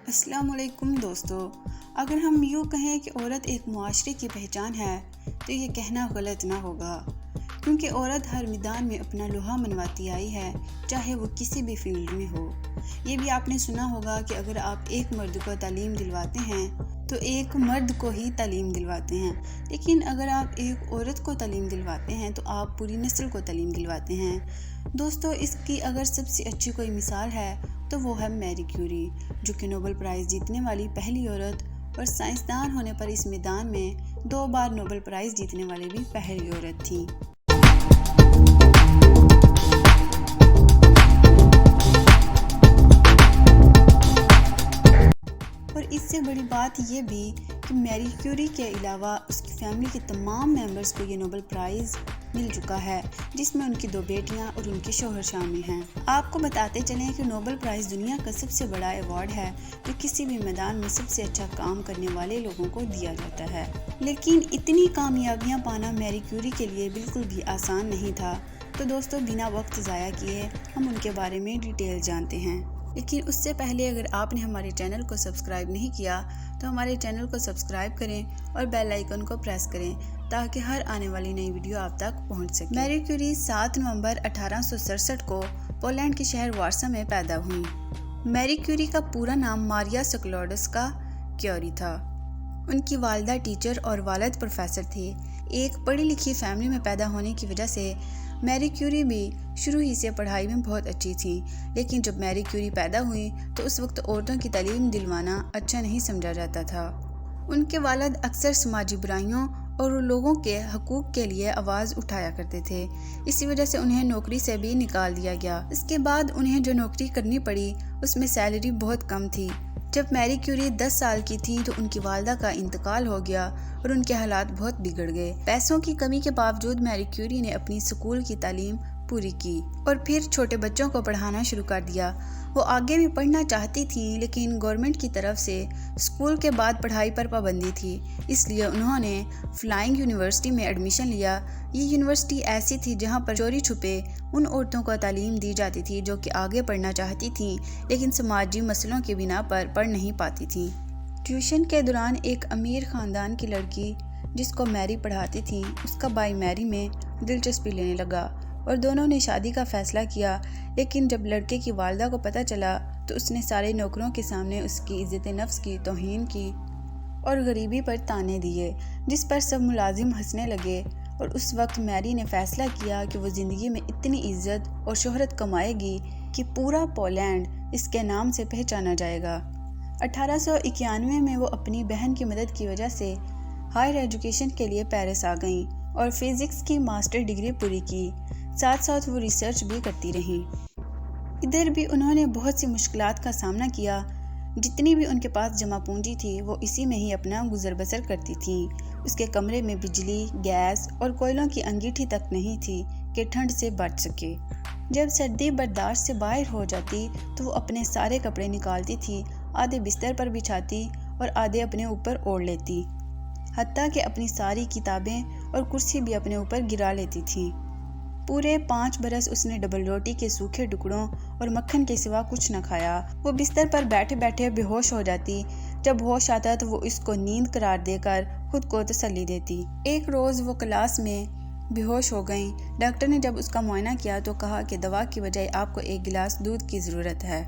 السلام علیکم دوستو، اگر ہم یوں کہیں کہ عورت ایک معاشرے کی پہچان ہے تو یہ کہنا غلط نہ ہوگا، کیونکہ عورت ہر میدان میں اپنا لوہا منواتی آئی ہے، چاہے وہ کسی بھی فیلڈ میں ہو۔ یہ بھی آپ نے سنا ہوگا کہ اگر آپ ایک مرد کو تعلیم دلواتے ہیں تو ایک مرد کو ہی تعلیم دلواتے ہیں، لیکن اگر آپ ایک عورت کو تعلیم دلواتے ہیں تو آپ پوری نسل کو تعلیم دلواتے ہیں۔ دوستو، اس کی اگر سب سے اچھی کوئی مثال ہے تو وہ ہے میری کیوری، جو کہ نوبل پرائز جیتنے والی پہلی عورت اور سائنسدان ہونے پر اس میدان میں 2 بار نوبل پرائز جیتنے والی بھی پہلی عورت تھی۔ اور اس سے بڑی بات یہ بھی کہ میری کیوری کے علاوہ اس کی فیملی کے تمام ممبرز کو یہ نوبل پرائز مل چکا ہے، جس میں ان کی 2 بیٹیاں اور ان کے شوہر شامل ہیں۔ آپ کو بتاتے چلیں کہ نوبل پرائز دنیا کا سب سے بڑا ایوارڈ ہے جو کسی بھی میدان میں سب سے اچھا کام کرنے والے لوگوں کو دیا جاتا ہے، لیکن اتنی کامیابیاں پانا میری کیوری کے لیے بالکل بھی آسان نہیں تھا۔ تو دوستو، بنا وقت ضائع کیے ہم ان کے بارے میں ڈیٹیل جانتے ہیں، لیکن اس سے پہلے اگر آپ نے ہمارے چینل کو سبسکرائب نہیں کیا تو ہمارے چینل کو سبسکرائب کریں اور بیل آئیکن کو پریس کریں تاکہ ہر آنے والی نئی ویڈیو آپ تک پہنچ سکے۔ میری کیوری 7 نومبر 1867 کو پولینڈ کے شہر وارسا میں پیدا ہوئی۔ میری کیوری کا پورا نام ماریا سکلوڈسکا کیوری تھا۔ ان کی والدہ ٹیچر اور والد پروفیسر تھے۔ ایک پڑھی لکھی فیملی میں پیدا ہونے کی وجہ سے میری کیوری بھی شروع ہی سے پڑھائی میں بہت اچھی تھی، لیکن جب میری کیوری پیدا ہوئی تو اس وقت عورتوں کی تعلیم دلوانا اچھا نہیں سمجھا جاتا تھا۔ ان کے والد اکثر سماجی برائیوں اور لوگوں کے حقوق کے لیے آواز اٹھایا کرتے تھے، اسی وجہ سے انہیں نوکری سے بھی نکال دیا گیا۔ اس کے بعد انہیں جو نوکری کرنی پڑی اس میں سیلری بہت کم تھی۔ جب میری کیوری 10 سال کی تھی تو ان کی والدہ کا انتقال ہو گیا اور ان کے حالات بہت بگڑ گئے۔ پیسوں کی کمی کے باوجود میری کیوری نے اپنی اسکول کی تعلیم پوری کی اور پھر چھوٹے بچوں کو پڑھانا شروع کر دیا۔ وہ آگے بھی پڑھنا چاہتی تھیں، لیکن گورنمنٹ کی طرف سے اسکول کے بعد پڑھائی پر پابندی تھی، اس لیے انہوں نے فلائنگ یونیورسٹی میں ایڈمیشن لیا۔ یہ یونیورسٹی ایسی تھی جہاں پر چوری چھپے ان عورتوں کو تعلیم دی جاتی تھی جو کہ آگے پڑھنا چاہتی تھیں لیکن سماجی مسئلوں کی بنا پر پڑھ نہیں پاتی تھیں۔ ٹیوشن کے دوران ایک امیر خاندان کی لڑکی جس کو میری پڑھاتی تھی، اس کا بھائی میری میں دلچسپی لینے لگا اور دونوں نے شادی کا فیصلہ کیا، لیکن جب لڑکے کی والدہ کو پتہ چلا تو اس نے سارے نوکروں کے سامنے اس کی عزت نفس کی توہین کی اور غریبی پر طعنے دیے، جس پر سب ملازم ہنسنے لگے۔ اور اس وقت میری نے فیصلہ کیا کہ وہ زندگی میں اتنی عزت اور شہرت کمائے گی کہ پورا پولینڈ اس کے نام سے پہچانا جائے گا۔ 1891 میں وہ اپنی بہن کی مدد کی وجہ سے ہائر ایجوکیشن کے لیے پیرس آ گئیں اور فزکس کی ماسٹر ڈگری پوری کی، ساتھ ساتھ وہ ریسرچ بھی کرتی رہیں۔ ادھر بھی انہوں نے بہت سی مشکلات کا سامنا کیا۔ جتنی بھی ان کے پاس جمع پونجی تھی وہ اسی میں ہی اپنا گزر بسر کرتی تھیں۔ اس کے کمرے میں بجلی، گیس اور کوئلوں کی انگیٹھی تک نہیں تھی کہ ٹھنڈ سے بچ سکے۔ جب سردی برداشت سے باہر ہو جاتی تو وہ اپنے سارے کپڑے نکالتی تھی، آدھے بستر پر بچھاتی اور آدھے اپنے اوپر اوڑھ لیتی، حتیٰ کہ اپنی ساری کتابیں اور کرسی بھی اپنے اوپر گرا لیتی تھی۔ پورے 5 برس اس نے ڈبل روٹی کے سوکھے ٹکڑوں اور مکھن کے سوا کچھ نہ کھایا۔ وہ بستر پر بیٹھے بیٹھے بے ہوش ہو جاتی، جب ہوش آتا تو وہ اس کو نیند قرار دے کر خود کو تسلی دیتی۔ ایک روز وہ کلاس میں بے ہوش ہو گئیں۔ ڈاکٹر نے جب اس کا معائنہ کیا تو کہا کہ دوا کی بجائے آپ کو ایک گلاس دودھ کی ضرورت ہے۔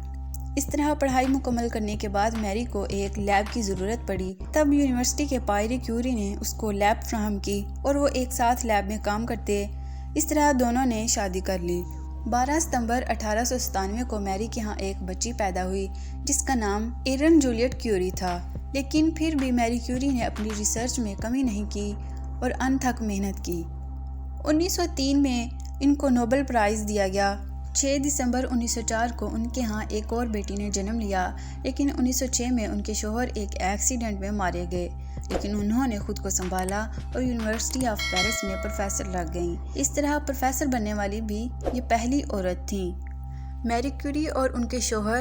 اس طرح پڑھائی مکمل کرنے کے بعد میری کو ایک لیب کی ضرورت پڑی، تب یونیورسٹی کے پائری کیوری نے اس کو لیب فراہم کی اور وہ ایک ساتھ لیب میں کام کرتے۔ اس طرح دونوں نے شادی کر لی۔ 12 ستمبر 1897 کو میری کے ہاں ایک بچی پیدا ہوئی جس کا نام ایرن جولیٹ کیوری تھا، لیکن پھر بھی میری کیوری نے اپنی ریسرچ میں کمی نہیں کی اور انتھک محنت کی۔ 1903 میں ان کو نوبل پرائز دیا گیا۔ 6 دسمبر 1904 کو ان کے ہاں ایک اور بیٹی نے جنم لیا، لیکن 1906 میں ان کے شوہر ایک ایکسیڈنٹ میں مارے گئے، لیکن انہوں نے خود کو سنبھالا اور یونیورسٹی آف پیرس میں پروفیسر لگ گئیں۔ اس طرح پروفیسر بننے والی بھی یہ پہلی عورت تھیں۔ میری کیوری اور ان کے شوہر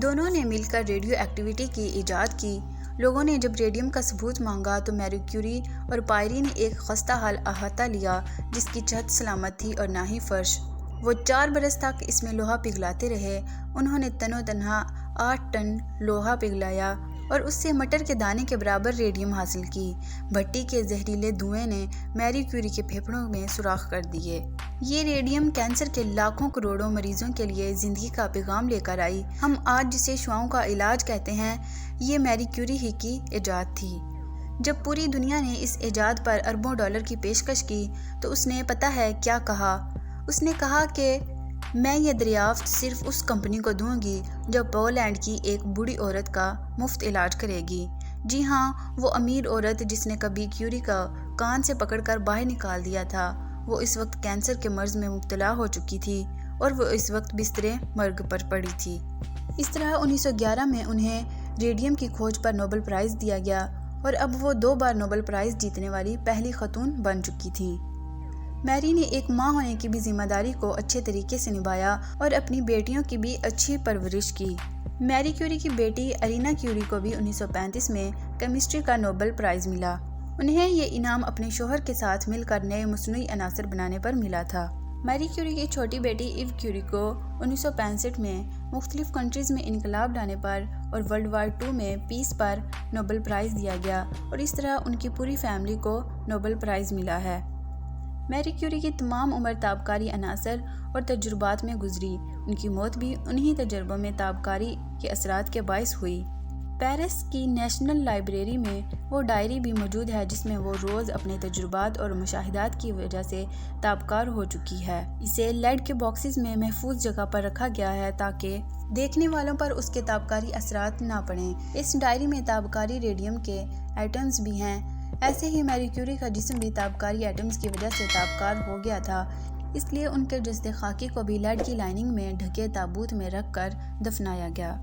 دونوں نے مل کر ریڈیو ایکٹیویٹی کی ایجاد کی۔ لوگوں نے جب ریڈیم کا ثبوت مانگا تو میری کیوری اور پائری نے ایک خستہ حال احاطہ لیا جس کی چھت سلامت تھی اور نہ ہی فرش۔ وہ 4 برس تک اس میں لوہا پگھلاتے رہے۔ انہوں نے تنو تنہا 8 ٹن لوہا پگھلایا اور اس سے مٹر کے دانے کے برابر ریڈیم حاصل کی۔ بھٹی کے زہریلے دھوئیں نے میری کیوری کے پھیپھڑوں میں سوراخ کر دیے۔ یہ ریڈیم کینسر کے لاکھوں کروڑوں مریضوں کے لیے زندگی کا پیغام لے کر آئی۔ ہم آج جسے شعاعوں کا علاج کہتے ہیں، یہ میری کیوری ہی کی ایجاد تھی۔ جب پوری دنیا نے اس ایجاد پر اربوں ڈالر کی پیشکش کی تو اس نے پتہ ہے کیا کہا؟ اس نے کہا کہ میں یہ دریافت صرف اس کمپنی کو دوں گی جو پولینڈ کی ایک بوڑھی عورت کا مفت علاج کرے گی۔ جی ہاں، وہ امیر عورت جس نے کبھی کیوری کا کان سے پکڑ کر باہر نکال دیا تھا، وہ اس وقت کینسر کے مرض میں مبتلا ہو چکی تھی اور وہ اس وقت بسترے مرگ پر پڑی تھی۔ اس طرح 1911 میں انہیں ریڈیم کی کھوج پر نوبل پرائز دیا گیا اور اب وہ 2 بار نوبل پرائز جیتنے والی پہلی خاتون بن چکی تھیں۔ میری نے ایک ماں ہونے کی بھی ذمہ داری کو اچھے طریقے سے نبھایا اور اپنی بیٹیوں کی بھی اچھی پرورش کی۔ میری کیوری کی بیٹی ارینا کیوری کو بھی 1935 میں کیمسٹری کا نوبل پرائز ملا۔ انہیں یہ انعام اپنے شوہر کے ساتھ مل کر نئے مصنوعی عناصر بنانے پر ملا تھا۔ میری کیوری کی چھوٹی بیٹی ایو کیوری کو 1965 میں مختلف کنٹریز میں انقلاب لانے پر اور ورلڈ وار 2 میں پیس پر نوبل پرائز دیا گیا اور اس طرح ان کی پوری فیملی کو نوبل پرائز ملا ہے۔ میری کیوری کی تمام عمر تابکاری عناصر اور تجربات میں گزری۔ ان کی موت بھی انہی تجربوں میں تابکاری کے اثرات کے باعث ہوئی۔ پیرس کی نیشنل لائبریری میں وہ ڈائری بھی موجود ہے جس میں وہ روز اپنے تجربات اور مشاہدات کی وجہ سے تابکار ہو چکی ہے۔ اسے لیڈ کے باکسز میں محفوظ جگہ پر رکھا گیا ہے تاکہ دیکھنے والوں پر اس کے تابکاری اثرات نہ پڑیں۔ اس ڈائری میں تابکاری ریڈیم کے ایٹمز بھی ہیں۔ ایسے ہی میری کیوری کا جسم بھی تابکاری ایٹمز کی وجہ سے تابکار ہو گیا تھا، اس لیے ان کے جسد خاکی کو بھی لیڈ کی لائننگ میں ڈھکے تابوت میں رکھ کر دفنایا گیا۔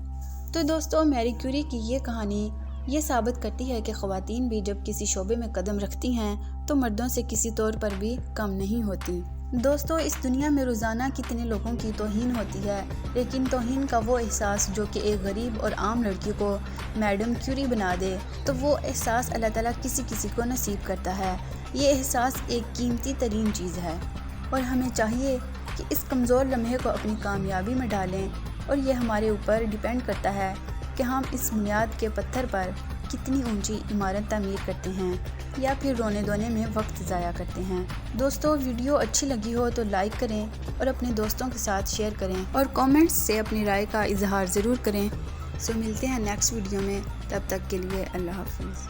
تو دوستو، میری کیوری کی یہ کہانی یہ ثابت کرتی ہے کہ خواتین بھی جب کسی شعبے میں قدم رکھتی ہیں تو مردوں سے کسی طور پر بھی کم نہیں ہوتی۔ دوستو، اس دنیا میں روزانہ کتنے لوگوں کی توہین ہوتی ہے، لیکن توہین کا وہ احساس جو کہ ایک غریب اور عام لڑکی کو میڈم کیوری بنا دے، تو وہ احساس اللہ تعالیٰ کسی کسی کو نصیب کرتا ہے۔ یہ احساس ایک قیمتی ترین چیز ہے اور ہمیں چاہیے کہ اس کمزور لمحے کو اپنی کامیابی میں ڈالیں، اور یہ ہمارے اوپر ڈیپینڈ کرتا ہے کہ ہم اس بنیاد کے پتھر پر کتنی اونچی عمارت تعمیر کرتے ہیں یا پھر رونے دھونے میں وقت ضائع کرتے ہیں۔ دوستو، ویڈیو اچھی لگی ہو تو لائک کریں اور اپنے دوستوں کے ساتھ شیئر کریں اور کامنٹس سے اپنی رائے کا اظہار ضرور کریں۔ ملتے ہیں نیکسٹ ویڈیو میں، تب تک کے لیے اللہ حافظ۔